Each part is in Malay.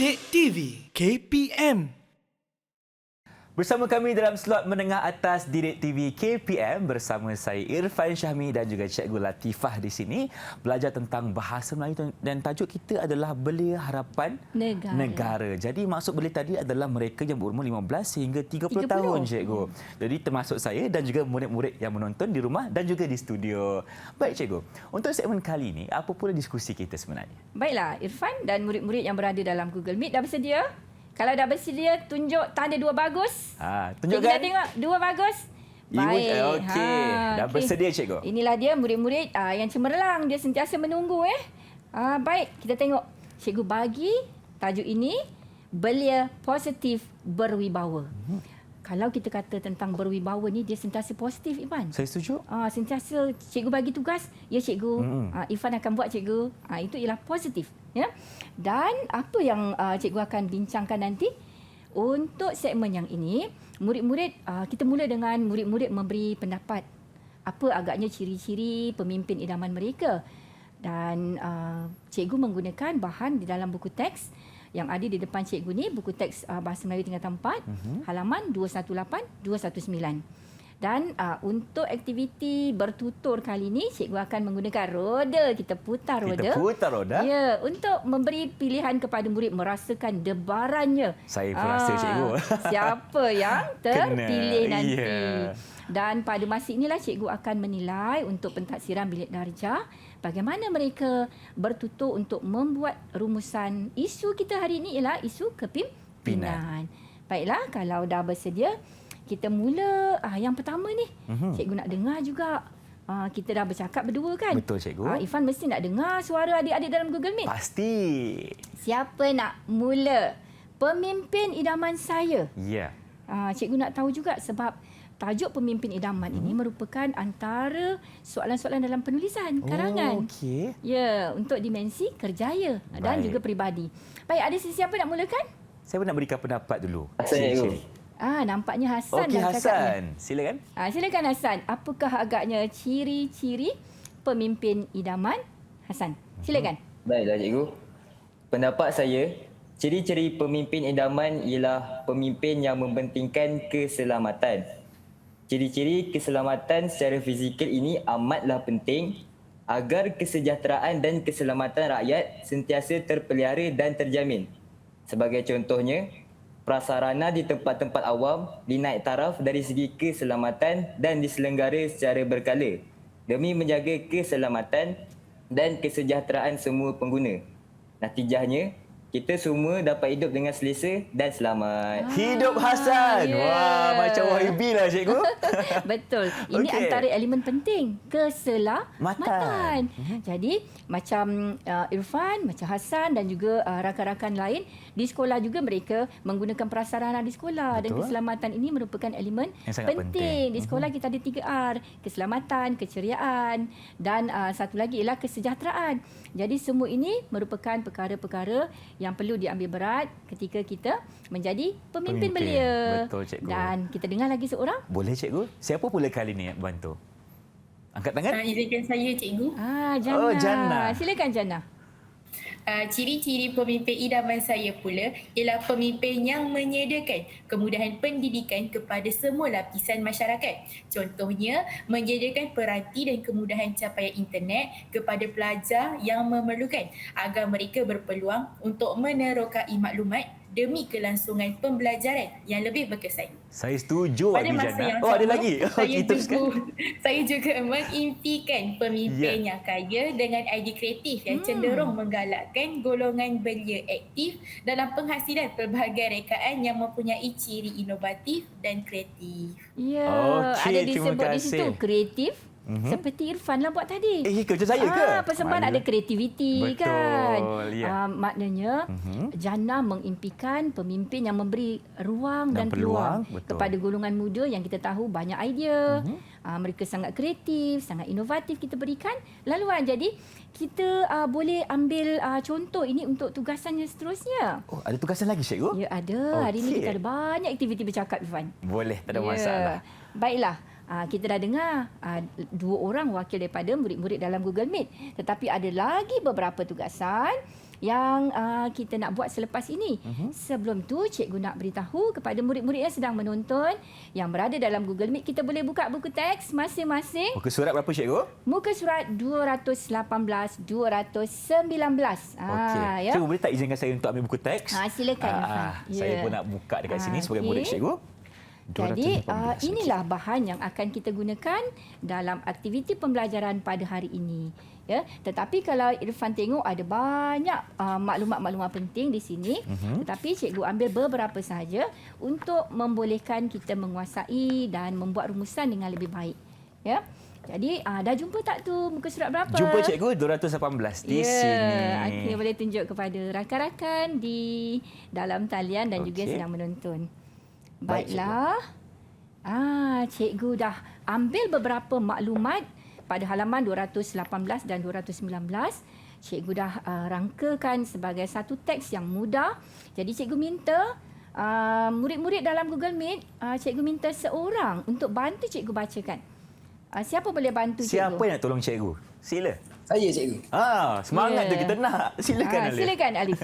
Didik TV KPM. Bersama kami dalam slot menengah atas Didik TV KPM bersama saya Irfan Syahmi dan juga Cikgu Latifah di sini belajar tentang bahasa Melayu dan tajuk kita adalah Belia Harapan Negara. Jadi maksud belia tadi adalah mereka yang berumur 15 sehingga 30 tahun, Cikgu. Jadi termasuk saya dan juga murid-murid yang menonton di rumah dan juga di studio. Baik, Cikgu. Untuk segmen kali ini, apa pula diskusi kita sebenarnya? Baiklah, Irfan dan murid-murid yang berada dalam Google Meet dah bersedia? Kalau dah bersedia, tunjuk tanda dua bagus. Tunjukkan. Kita tengok dua bagus. Baik. Okey. Dah bersedia, Cikgu. Inilah dia murid-murid yang cemerlang. Dia sentiasa menunggu. Baik, kita tengok. Cikgu bagi tajuk ini, Belia Positif Berwibawa. Kalau kita kata tentang berwibawa ni, dia sentiasa positif, Irfan. Saya setuju. Sentiasa cikgu bagi tugas, ya cikgu. Irfan akan buat, cikgu. Itu ialah positif. Ya. Dan apa yang cikgu akan bincangkan nanti? Untuk segmen yang ini, murid-murid, kita mula dengan murid-murid memberi pendapat. Apa agaknya ciri-ciri pemimpin idaman mereka. Dan cikgu menggunakan bahan di dalam buku teks yang ada di depan cikgu ni, buku teks Bahasa Melayu tingkatan 4, halaman 218-219. Dan untuk aktiviti bertutur kali ini, cikgu akan menggunakan roda. Kita putar roda. Kita putar roda? Ya, untuk memberi pilihan kepada murid merasakan debarannya. Saya pun rasa, cikgu. Siapa yang terpilih nanti. Yeah. Dan pada masa inilah cikgu akan menilai untuk pentaksiran bilik darjah bagaimana mereka bertutur untuk membuat rumusan. Isu kita hari ini ialah isu kepimpinan. Baiklah, kalau dah bersedia, kita mula. Yang pertama ni, cikgu nak dengar juga. Kita dah bercakap berdua kan? Betul, cikgu. Irfan mesti nak dengar suara adik-adik dalam Google Meet. Pasti. Siapa nak mula? Pemimpin idaman saya. Ya. Cikgu nak tahu juga sebab tajuk pemimpin idaman ini merupakan antara soalan-soalan dalam penulisan karangan. Okey. Ya, untuk dimensi kerjaya dan juga peribadi. Baik, ada siapa nak mulakan? Saya nak berikan pendapat dulu. Saya. Nampaknya Hasan Okey, dah cakapnya. Hasan. Silakan. Silakan Hasan. Apakah agaknya ciri-ciri pemimpin idaman? Hasan, silakan. Baiklah, cikgu. Pendapat saya, ciri-ciri pemimpin idaman ialah pemimpin yang mementingkan keselamatan. Ciri-ciri keselamatan secara fizikal ini amatlah penting agar kesejahteraan dan keselamatan rakyat sentiasa terpelihara dan terjamin. Sebagai contohnya, prasarana di tempat-tempat awam dinaik taraf dari segi keselamatan dan diselenggara secara berkala demi menjaga keselamatan dan kesejahteraan semua pengguna. Natijahnya, kita semua dapat hidup dengan selesa dan selamat. Hidup Hasan. Ya. Wah, macam Wahibi lah, cikgu. Betul. Ini antara elemen penting. Keselamatan. Jadi, macam Irfan, macam Hasan dan juga rakan-rakan lain, di sekolah juga mereka menggunakan prasarana di sekolah. Betul. Dan keselamatan ini merupakan elemen yang sangat penting. Di sekolah kita ada 3R. Keselamatan, keceriaan dan satu lagi ialah kesejahteraan. Jadi, semua ini merupakan perkara-perkara yang perlu diambil berat ketika kita menjadi pemimpin belia. Betul, cikgu. Dan kita dengar lagi seorang. Boleh, cikgu? Siapa pula kali ni nak bantu? Angkat tangan. Izinkan saya, cikgu. Jannah. Oh, Jannah. Silakan, Jannah. Ciri-ciri pemimpin idaman saya pula ialah pemimpin yang menyediakan kemudahan pendidikan kepada semua lapisan masyarakat. Contohnya, menyediakan peranti dan kemudahan capaian internet kepada pelajar yang memerlukan agar mereka berpeluang untuk menerokai maklumat demi kelangsungan pembelajaran yang lebih berkesan. Saya setuju Pada lagi, masa Jannah. yang Ada sama, lagi? saya juga mengimpikan pemimpin yang kaya dengan idea kreatif yang cenderung menggalakkan golongan belia aktif dalam penghasilan pelbagai rekaan yang mempunyai ciri inovatif dan kreatif. Ya, Okey, ada terima disebut di kasih. situ kreatif. Seperti Irfan lah buat tadi. Kerja saya ke? Persembahan ada kreativiti. Betul, Kan. ya. Maknanya Jannah mengimpikan pemimpin yang memberi ruang dan peluang kepada golongan muda yang kita tahu banyak idea. Mereka sangat kreatif, sangat inovatif kita berikan laluan. Jadi kita boleh ambil contoh ini untuk tugasannya seterusnya. Oh, ada tugasan lagi, cikgu? Ya, ada. Hari ini kita ada banyak aktiviti bercakap, Irfan. Boleh, tak ada masalah. Baiklah. Kita dah dengar 2 orang wakil daripada murid-murid dalam Google Meet. Tetapi ada lagi beberapa tugasan yang kita nak buat selepas ini. Sebelum tu, cikgu nak beritahu kepada murid-murid yang sedang menonton, yang berada dalam Google Meet, kita boleh buka buku teks masing-masing. Muka surat berapa, cikgu? Muka surat 218, 219. Okey. Ya. Cikgu boleh tak izinkan saya untuk ambil buku teks? Silakan, Irfan. Saya pun nak buka dekat sini sebagai murid cikgu. Jadi 218, inilah bahan yang akan kita gunakan dalam aktiviti pembelajaran pada hari ini. Ya, tetapi kalau Irfan tengok ada banyak maklumat-maklumat penting di sini, tetapi cikgu ambil beberapa sahaja untuk membolehkan kita menguasai dan membuat rumusan dengan lebih baik. Ya. Jadi dah jumpa tak tu muka surat berapa? Jumpa cikgu 218 di sini. Okey, boleh tunjuk kepada rakan-rakan di dalam talian dan juga sedang menonton. Baiklah. Cikgu dah ambil beberapa maklumat pada halaman 218 dan 219. Cikgu dah rangkakan sebagai satu teks yang mudah. Jadi cikgu minta murid-murid dalam Google Meet, cikgu minta seorang untuk bantu cikgu bacakan. Siapa boleh bantu cikgu? Siapa yang nak tolong cikgu? Sila. Saya, cikgu. Semangat tu kita nak. Silakan Alif. Silakan Alif.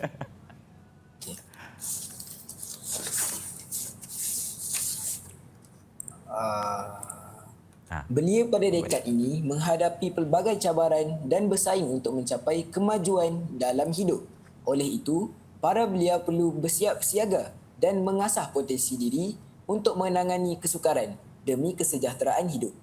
Belia pada dekad ini menghadapi pelbagai cabaran dan bersaing untuk mencapai kemajuan dalam hidup. Oleh itu, para belia perlu bersiap siaga dan mengasah potensi diri untuk menangani kesukaran demi kesejahteraan hidup.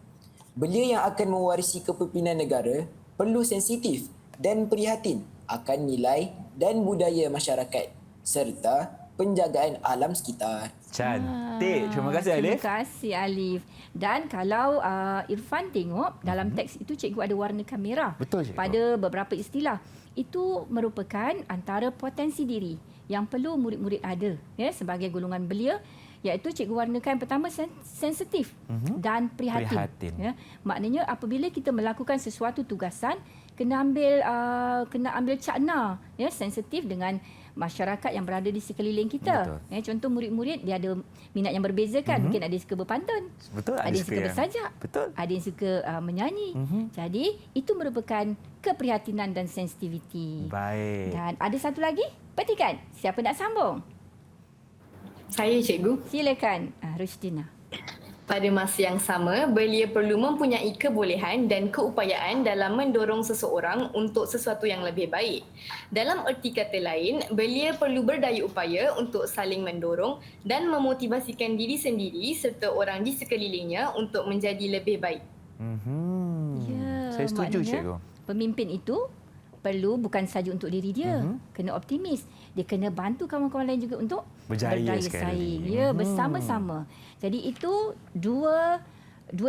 Belia yang akan mewarisi kepimpinan negara perlu sensitif dan prihatin akan nilai dan budaya masyarakat serta penjagaan alam sekitar. Cantik. Terima kasih Alif. Terima kasih Alif. Dan kalau Irfan tengok dalam teks itu cikgu ada warnakan merah. Betul, cikgu. Pada beberapa istilah. Itu merupakan antara potensi diri yang perlu murid-murid ada ya sebagai golongan belia, iaitu cikgu warnakan pertama sensitif dan prihatin. Ya. Maknanya apabila kita melakukan sesuatu tugasan, kena ambil cakna ya, sensitif dengan masyarakat yang berada di sekeliling kita. Ya, contoh murid-murid dia ada minat yang berbeza kan. Mungkin ada yang suka berpantun. Betul. Ada yang suka bersajak. Betul. Ada yang suka menyanyi. Jadi itu merupakan keprihatinan dan sensitiviti. Baik. Dan ada satu lagi, petikan. Siapa nak sambung? Saya, cikgu. Silakan, Rushdina. Pada masa yang sama, belia perlu mempunyai kebolehan dan keupayaan dalam mendorong seseorang untuk sesuatu yang lebih baik. Dalam erti kata lain, belia perlu berdaya upaya untuk saling mendorong dan memotivasikan diri sendiri serta orang di sekelilingnya untuk menjadi lebih baik. Ya, Saya setuju, maknanya cikgu. Pemimpin itu perlu bukan saja untuk diri dia, kena optimis. Dia kena bantu kawan-kawan lain juga untuk Berjaya berdaya sekali. saing. Ya, bersama-sama. Jadi itu dua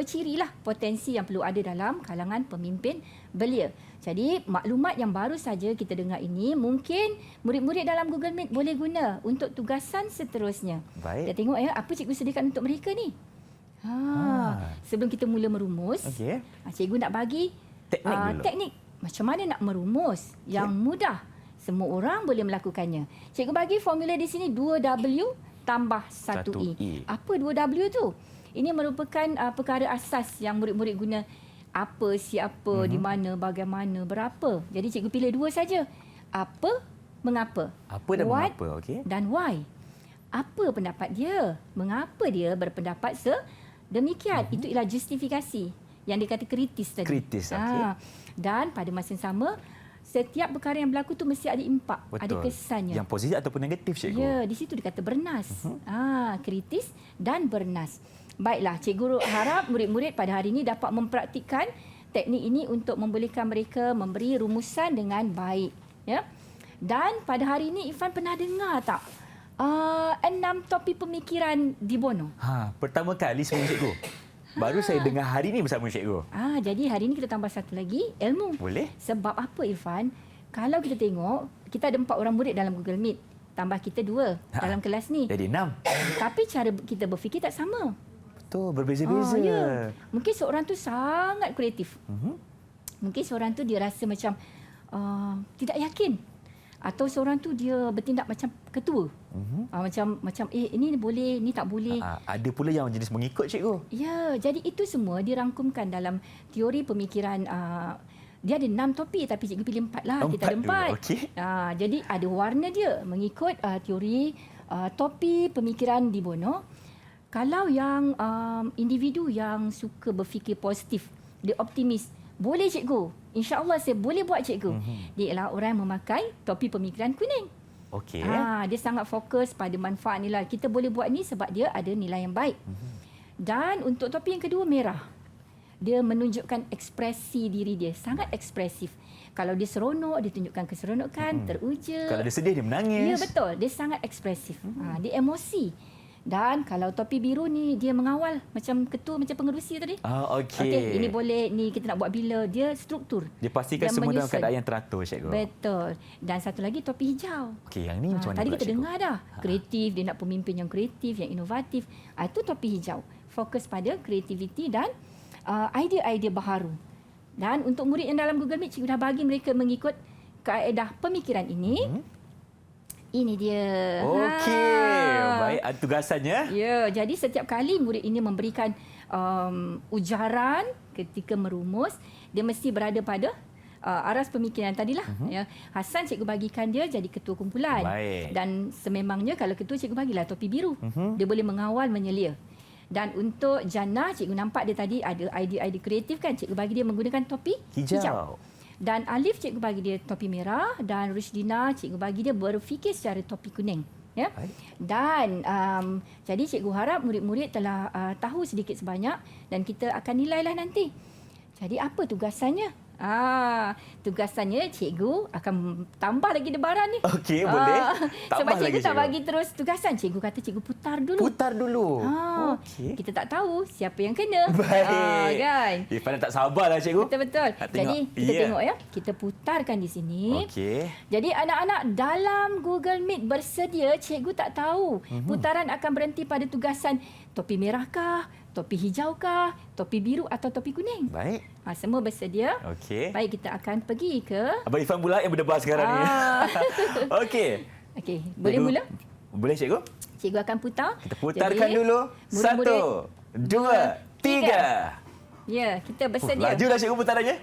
cirilah potensi yang perlu ada dalam kalangan pemimpin belia. Jadi maklumat yang baru saja kita dengar ini mungkin murid-murid dalam Google Meet boleh guna untuk tugasan seterusnya. Baik. Kita tengok ya apa cikgu sediakan untuk mereka ni. Sebelum kita mula merumus, Okey. cikgu nak bagi Teknik dulu. teknik macam mana nak merumus yang mudah. Semua orang boleh melakukannya. Cikgu bagi formula di sini 2W tambah 1E. Apa 2W tu? Ini merupakan perkara asas yang murid-murid guna. Apa, siapa, di mana, bagaimana, berapa. Jadi cikgu pilih dua saja. Apa, mengapa. Apa dan What mengapa, okey? dan why. Apa pendapat dia? Mengapa dia berpendapat sedemikian? Itu ialah justifikasi yang dikata kritis tadi. Kritis, okey. Dan pada masa yang sama, setiap perkara yang berlaku tu mesti ada impak, ada kesannya. Yang positif ataupun negatif, cikgu. Ya, di situ dikata bernas. Kritis dan bernas. Baiklah, cikgu harap murid-murid pada hari ini dapat mempraktikkan teknik ini untuk membolehkan mereka memberi rumusan dengan baik. Ya. Dan pada hari ini, Irfan pernah dengar tak 6 topik pemikiran di Bono? Pertama kali sebelum cikgu. Baru saya dengar hari ini bersama cikgu. Jadi hari ini kita tambah satu lagi, ilmu. Boleh? Sebab apa Irfan? Kalau kita tengok, kita ada 4 orang murid dalam Google Meet. Tambah kita 2 dalam kelas ni. Jadi 6. Tapi cara kita berfikir tak sama. Betul, berbeza-beza. Ya. Mungkin seorang tu sangat kreatif. Mungkin seorang tu dia rasa macam tidak yakin. Atau seorang tu dia bertindak macam ketua. Macam ini boleh, ni tak boleh. Ada pula yang jenis mengikut, cikgu. Ya, jadi itu semua dirangkumkan dalam teori pemikiran dia ada 6 topi tapi cikgu pilih 4 lah. Kita ada 4. dulu, okey. Jadi ada warna dia mengikut teori topi pemikiran Di Bono. Kalau yang individu yang suka berfikir positif, dia optimis, boleh cikgu. InsyaAllah saya boleh buat cikgu. Dia ialah orang yang memakai topi pemikiran kuning. Okey. Dia sangat fokus pada manfaat nilai. Kita boleh buat ni sebab dia ada nilai yang baik. Dan untuk topi yang kedua merah. Dia menunjukkan ekspresi diri dia. Sangat ekspresif. Kalau dia seronok, dia tunjukkan keseronokan, teruja. Kalau dia sedih, dia menangis. Ya, betul. Dia sangat ekspresif. Dia emosi. Dan kalau topi biru ni, dia mengawal. Macam ketua, macam pengerusi tadi. Okey. Ini boleh, ni kita nak buat bila. Dia struktur. Dia pastikan Dia semua dalam menyusun. keadaan yang teratur, cikgu. Betul. Dan satu lagi topi hijau. Okey, yang ni macam mana Tadi pula, kita cikgu? dengar dah. Kreatif, dia nak pemimpin yang kreatif, yang inovatif. Itu topi hijau. Fokus pada kreativiti dan idea-idea baharu. Dan untuk murid yang dalam Google Meet, cikgu dah bagi mereka mengikut kaedah pemikiran ini. Ini dia. Okey. Baik, ada tugasannya. Ya, jadi setiap kali murid ini memberikan ujaran ketika merumus, dia mesti berada pada aras pemikiran tadilah. Ya. Hasan cikgu bagikan dia jadi ketua kumpulan. Baik. Dan sememangnya kalau ketua cikgu bagilah topi biru. Dia boleh mengawal, menyelia. Dan untuk Jannah, cikgu nampak dia tadi ada idea-idea kreatif kan. Cikgu bagi dia menggunakan topi hijau. Dan Alif cikgu bagi dia topi merah dan Rushdina cikgu bagi dia berfikir secara topi kuning. Ya. Dan jadi cikgu harap murid-murid telah tahu sedikit sebanyak dan kita akan nilailah nanti. Jadi apa tugasannya? Tugasannya cikgu akan tambah lagi debaran ni. Okey, boleh. Tambah Sebab cikgu lagi, tak cikgu. bagi terus tugasan. Cikgu kata cikgu putar dulu. Putar dulu. Okey. Kita tak tahu siapa yang kena. Baik. Kan? Irfan tak sabarlah, cikgu. Betul-betul. Nak tengok. Jadi kita Ya. tengok ya. Kita putarkan di sini. Okey. Jadi anak-anak dalam Google Meet bersedia, cikgu tak tahu. Putaran akan berhenti pada tugasan topi merahkah, topi hijaukah, topi biru atau topi kuning. Baik. Semua bersedia. Okey. Baik, kita akan pergi ke... Abang Irfan pula yang berdebar sekarang ni. Okey. Okey, boleh Cikgu- mula? Boleh, cikgu? Cikgu akan putar. Kita putarkan Jadi, dulu. murid-murid, 1, 2, 3. Ya, kita bersedia. Lajulah cikgu putarannya.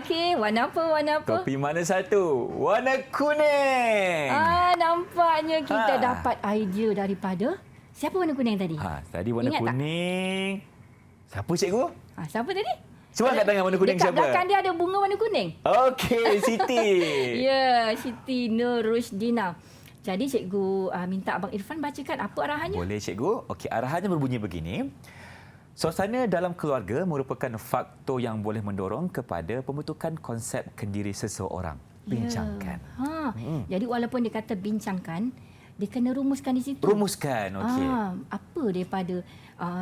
Okey, warna apa? Warna apa? Topi mana satu? Warna kuning. Nampaknya kita Ha. dapat idea daripada... Siapa warna kuning tadi? Tadi warna Ingat tak? kuning. Siapa, cikgu? Siapa tadi? Cuba angkat tangan warna kuning Dekat siapa? belakang dia ada bunga warna kuning. Okey, Siti. Ya, Siti Nur Rushdina. Jadi cikgu minta Abang Irfan bacakan apa arahannya. Boleh, cikgu. Okey, arahannya berbunyi begini. Suasana dalam keluarga merupakan faktor yang boleh mendorong kepada pembentukan konsep kendiri seseorang. Bincangkan. Ya. Jadi walaupun dia kata bincangkan, dia kena rumuskan di situ. Rumuskan, okey. Apa daripada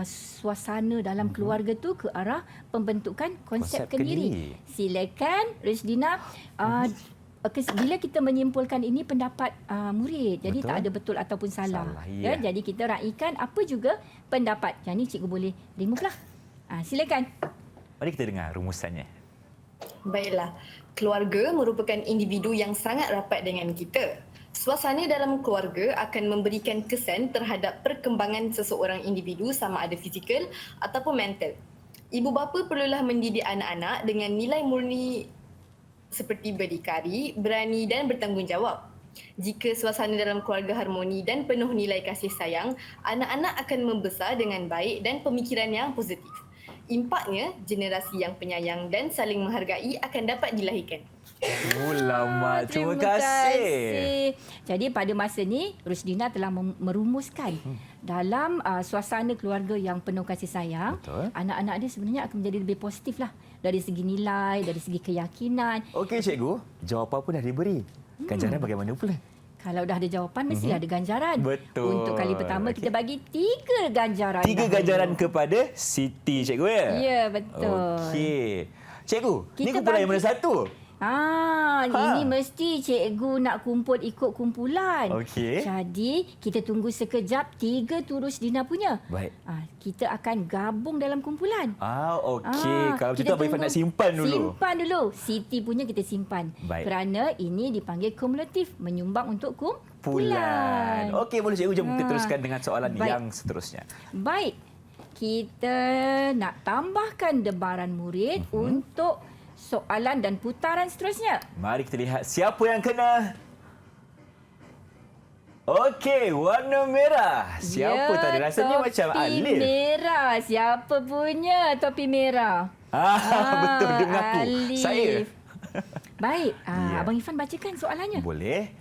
suasana dalam keluarga tu ke arah pembentukan konsep kendiri. Silakan Rushdina. Bila kita menyimpulkan ini pendapat murid, jadi Betul. tak ada betul ataupun salah. ya. Jadi kita raikan apa juga pendapat. Yang ni cikgu boleh remove lah. Silakan. Mari kita dengar rumusannya. Baiklah, keluarga merupakan individu yang sangat rapat dengan kita. Suasana dalam keluarga akan memberikan kesan terhadap perkembangan seseorang individu sama ada fizikal ataupun mental. Ibu bapa perlulah mendidik anak-anak dengan nilai murni seperti berdikari, berani dan bertanggungjawab. Jika suasana dalam keluarga harmoni dan penuh nilai kasih sayang, anak-anak akan membesar dengan baik dan pemikiran yang positif. Impaknya, generasi yang penyayang dan saling menghargai akan dapat dilahirkan. Lama. Terima kasih. Jadi pada masa ni Rushdina telah merumuskan dalam suasana keluarga yang penuh kasih sayang, Betul. anak-anak dia sebenarnya akan menjadi lebih positif lah dari segi nilai, dari segi keyakinan. Okey, cikgu. Jawapan pun dah diberi. Ganjaran bagaimana pula? Kalau dah ada jawapan, mesti ada ganjaran. Betul. Untuk kali pertama, kita bagi 3 ganjaran. 3 ganjaran kepada Siti, cikgu ya? Ya, betul. Okey. Cikgu, ni Kita kumpulan yang bagi- mana satu? Ini mesti cikgu nak kumpul ikut kumpulan. Okey. Jadi, kita tunggu sekejap 3 tu Rushdina punya. Baik. Kita akan gabung dalam kumpulan. Okey. Kalau kita begitu Abang Irfan nak simpan dulu. Simpan dulu. Siti punya kita simpan. Baik. Kerana ini dipanggil kumulatif, menyumbang untuk Pulan. kumpulan. Okey, boleh cikgu. Jom kita teruskan dengan soalan Baik. yang seterusnya. Baik. Kita nak tambahkan debaran murid untuk soalan dan putaran seterusnya. Mari kita lihat siapa yang kena. Okey, warna merah. Siapa tadi? Rasanya macam Alif. Topi merah. Siapa punya topi merah? Betul, dia mengaku. Alif. Saya. Baik, Ya. Abang Irfan bacakan soalannya. Boleh.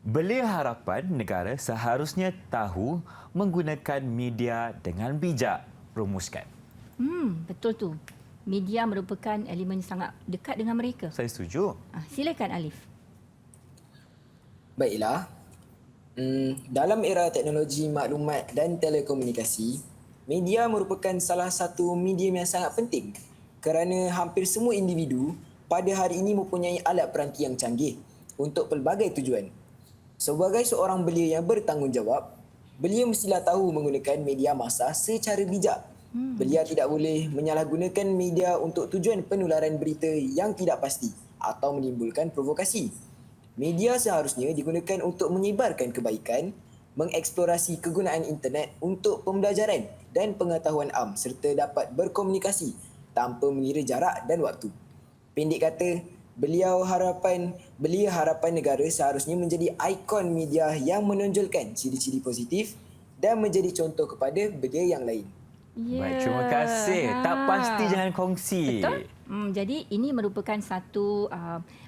Belia harapan negara seharusnya tahu menggunakan media dengan bijak. Rumuskan. Betul tu. Media merupakan elemen sangat dekat dengan mereka. Saya setuju. Silakan Alif. Baiklah. Dalam era teknologi maklumat dan telekomunikasi, media merupakan salah satu medium yang sangat penting kerana hampir semua individu pada hari ini mempunyai alat peranti yang canggih untuk pelbagai tujuan. Sebagai seorang belia yang bertanggungjawab, belia mestilah tahu menggunakan media massa secara bijak. Belia tidak boleh menyalahgunakan media untuk tujuan penularan berita yang tidak pasti atau menimbulkan provokasi. Media seharusnya digunakan untuk menyebarkan kebaikan, mengeksplorasi kegunaan internet untuk pembelajaran dan pengetahuan am serta dapat berkomunikasi tanpa mengira jarak dan waktu. Pendek kata, belia harapan negara seharusnya menjadi ikon media yang menonjolkan ciri-ciri positif dan menjadi contoh kepada belia yang lain. Baik, terima kasih. Tak pasti jangan kongsi. Betul. Jadi ini merupakan satu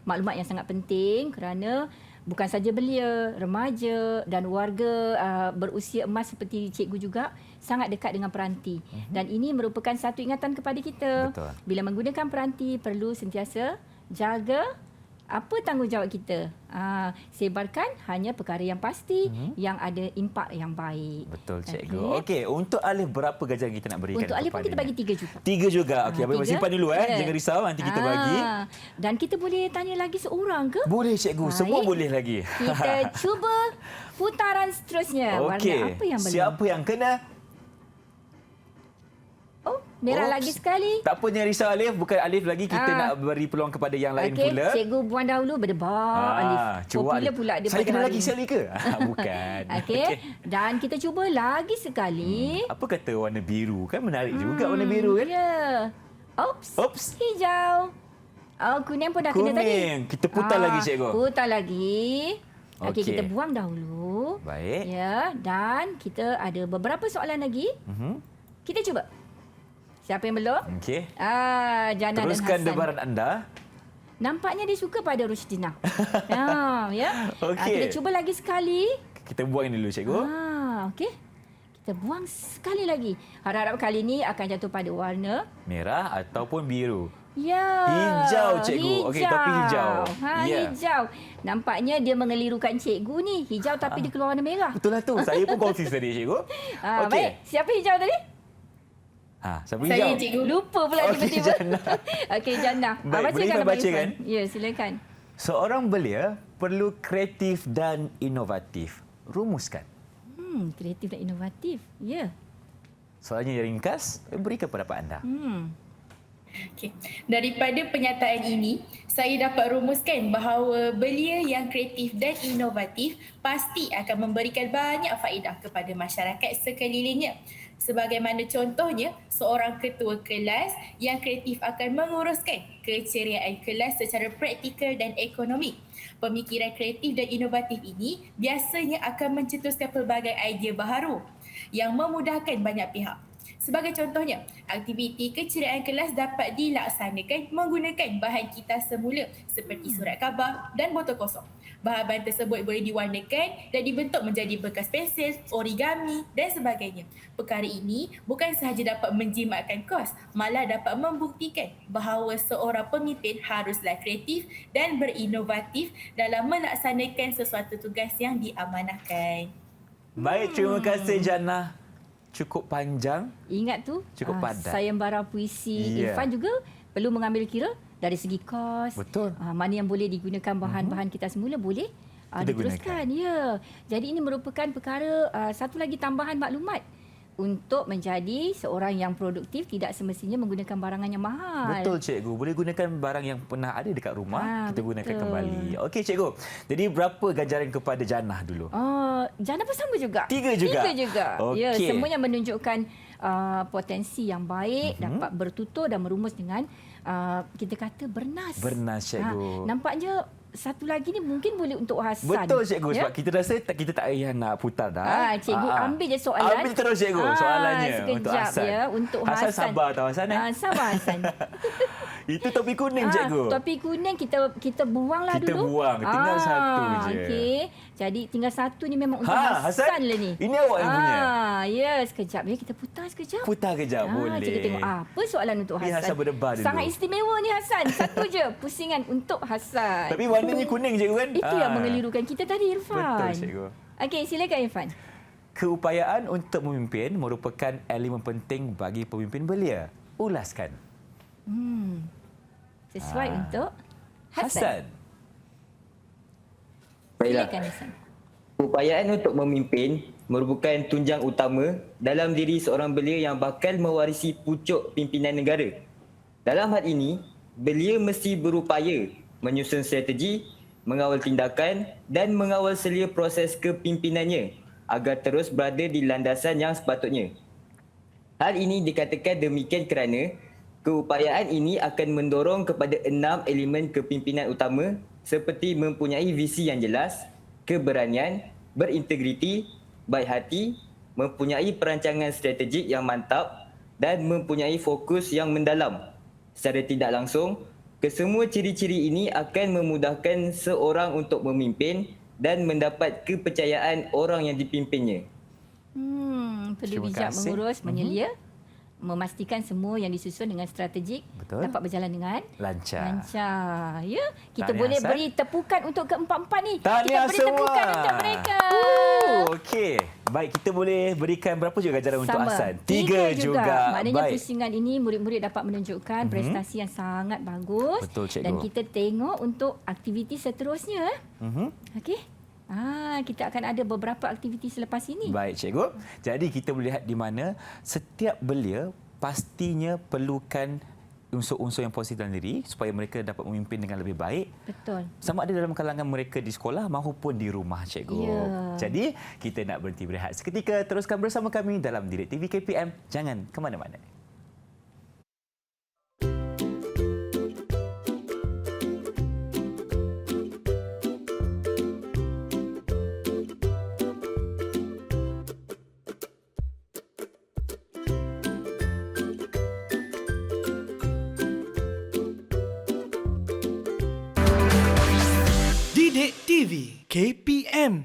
maklumat yang sangat penting kerana bukan saja belia, remaja dan warga berusia emas seperti cikgu juga sangat dekat dengan peranti. Dan ini merupakan satu ingatan kepada kita. Betul. Bila menggunakan peranti perlu sentiasa jaga apa tanggungjawab kita. Sebarkan hanya perkara yang pasti yang ada impak yang baik. Betul, cikgu. Okey, untuk Alif berapa gajaran kita nak berikan Untuk Alif pun kita kepadanya? bagi 3 juga. 3 juga. Okey, Abang Tiga. simpan dulu Ya. Jangan risau, nanti kita bagi. Dan kita boleh tanya lagi seorang ke? Boleh cikgu, Baik. semua boleh lagi. Kita cuba putaran seterusnya. Warna Okey, apa yang belum? siapa yang kena? Oh, merah Oops. lagi sekali. Tak apa, jangan risau Alif. Bukan Alif lagi. Kita nak beri peluang kepada yang lain Okey, pula. cikgu buang dahulu berdebar Alif. Cuba Popular pula dia Saya pada kena hari lagi ini. sekali ke? Bukan. Okey. Dan kita cuba lagi sekali. Apa kata warna biru? Kan menarik juga warna biru kan? Ya. Oops. Oops. Hijau. Oh, kuning pun dah kena tadi. Kuning. Kita putar lagi, cikgu. Putar lagi. Okey, Okey. kita buang dahulu. Baik. Ya, dan kita ada beberapa soalan lagi. Kita cuba. Siapa yang belum? Okey. Jana Teruskan dan Hassan. debaran anda. Nampaknya dia suka pada Rushdina. Ya. Okey. Kita cuba lagi sekali. Kita buang dulu, cikgu. Okey. Kita buang sekali lagi. Harap-harap kali ini akan jatuh pada warna Merah ataupun biru. ya. Hijau, cikgu. Okey, topi hijau. Ya. Hijau. Nampaknya dia mengelirukan cikgu ni. Hijau tapi dia keluar warna merah. Betul lah tu. Saya pun confuse tadi, cikgu. Okey. Baik. Siapa hijau tadi? Siapa Saya hijau? cikgu. Lupa pula Okey, tiba-tiba. Jannah. Okey, Jannah. Baik, boleh Bacakan Ifan Abang baca, Irfan. kan? Ya, silakan. Seorang belia perlu kreatif dan inovatif. Rumuskan. Kreatif dan inovatif. Ya. Soalnya yang ringkas, berikan pendapat anda. Okay. Daripada pernyataan ini, saya dapat rumuskan bahawa belia yang kreatif dan inovatif pasti akan memberikan banyak faedah kepada masyarakat sekelilingnya. Sebagaimana contohnya, seorang ketua kelas yang kreatif akan menguruskan keceriaan kelas secara praktikal dan ekonomi. Pemikiran kreatif dan inovatif ini biasanya akan mencetuskan pelbagai idea baharu yang memudahkan banyak pihak. Sebagai contohnya, aktiviti keceriaan kelas dapat dilaksanakan menggunakan bahan kitas semula seperti surat khabar dan botol kosong. Bahan-bahan tersebut boleh diwarnakan dan dibentuk menjadi bekas pensel, origami dan sebagainya. Perkara ini bukan sahaja dapat menjimatkan kos, malah dapat membuktikan bahawa seorang pemimpin haruslah kreatif dan berinovatif dalam melaksanakan sesuatu tugas yang diamanahkan. Baik, terima kasih Jannah. Cukup panjang. Ingat tu, Cukup padat. sayembara puisi Ya. Irfan juga perlu mengambil kira dari segi kos. Betul. Mana yang boleh digunakan bahan-bahan kita semula boleh Kita diteruskan. Ya. Jadi ini merupakan perkara satu lagi tambahan maklumat untuk menjadi seorang yang produktif tidak semestinya menggunakan barangan yang mahal. Betul, cikgu. Boleh gunakan barang yang pernah ada dekat rumah, kita gunakan betul. kembali. Okey, cikgu. Jadi berapa ganjaran kepada Jannah dulu? Jana pun sama juga. 3 juga? Tiga juga. Ya, Okey. semuanya menunjukkan potensi yang baik, dapat bertutur dan merumus dengan kita kata bernas. Bernas, cikgu. Nampaknya satu lagi ni mungkin boleh untuk Hasan. Betul, cikgu. Sebab kita rasa kita tak payah nak putar dah. Cikgu ambil je soalan. Ambil terus, cikgu, soalannya untuk sekejap Hasan. ya untuk Hasan. Hasan sabar tau, Hasan. Sabar Hasan. Itu topi kuning, cikgu. Topi kuning kita buanglah Kita dulu. buang. Tinggal satu je. Okey. Jadi tinggal satu ni memang untuk Hasan Hasan lah ni. Ini awak yang punya. Ya, sekejap ya kita putar sekejap. Putar kejap, boleh. Kita tengok apa soalan untuk Ni Hasan. Hasan berdebar dulu. Sangat istimewa ni Hasan. Satu je pusingan untuk Hasan. Tapi warnanya kuning, cikgu kan? Itu yang mengelirukan kita tadi, Irfan. Betul, cikgu. Okey, silakan Irfan. Keupayaan untuk memimpin merupakan elemen penting bagi pemimpin belia. Ulaskan. Sesuai untuk Hasan. Hasan. Baiklah. Silakan Hasan. Keupayaan untuk memimpin merupakan tunjang utama dalam diri seorang belia yang bakal mewarisi pucuk pimpinan negara. Dalam hal ini, belia mesti berupaya menyusun strategi, mengawal tindakan dan mengawal selia proses kepimpinannya agar terus berada di landasan yang sepatutnya. Hal ini dikatakan demikian kerana keupayaan ini akan mendorong kepada 6 elemen kepimpinan utama seperti mempunyai visi yang jelas, keberanian, berintegriti, baik hati, mempunyai perancangan strategik yang mantap dan mempunyai fokus yang mendalam. Secara tidak langsung, kesemua ciri-ciri ini akan memudahkan seorang untuk memimpin dan mendapat kepercayaan orang yang dipimpinnya. Perlu Terima bijak kasih. mengurus, menyelia, memastikan semua yang disusun dengan strategik Betul. dapat berjalan dengan Lancar. Ya, kita Tahniah, boleh Hasan. beri tepukan untuk keempat-empat ni. Tahniah Kita beri semua. tepukan untuk mereka. Okey. Baik, kita boleh berikan berapa juga ganjaran untuk Sama. Hasan? 3 juga. Maknanya Baik. pusingan ini murid-murid dapat menunjukkan prestasi yang sangat bagus. Betul, cikgu. Dan kita tengok untuk aktiviti seterusnya. Okey. Kita akan ada beberapa aktiviti selepas ini. Baik, cikgu. Jadi kita boleh lihat di mana setiap belia pastinya perlukan unsur-unsur yang positif dalam diri supaya mereka dapat memimpin dengan lebih baik. Betul. Sama ada dalam kalangan mereka di sekolah maupun di rumah, cikgu. Ya. Jadi, kita nak berhenti berehat seketika. Teruskan bersama kami dalam Direct TV KPM. Jangan ke mana-mana. Didik TV KPM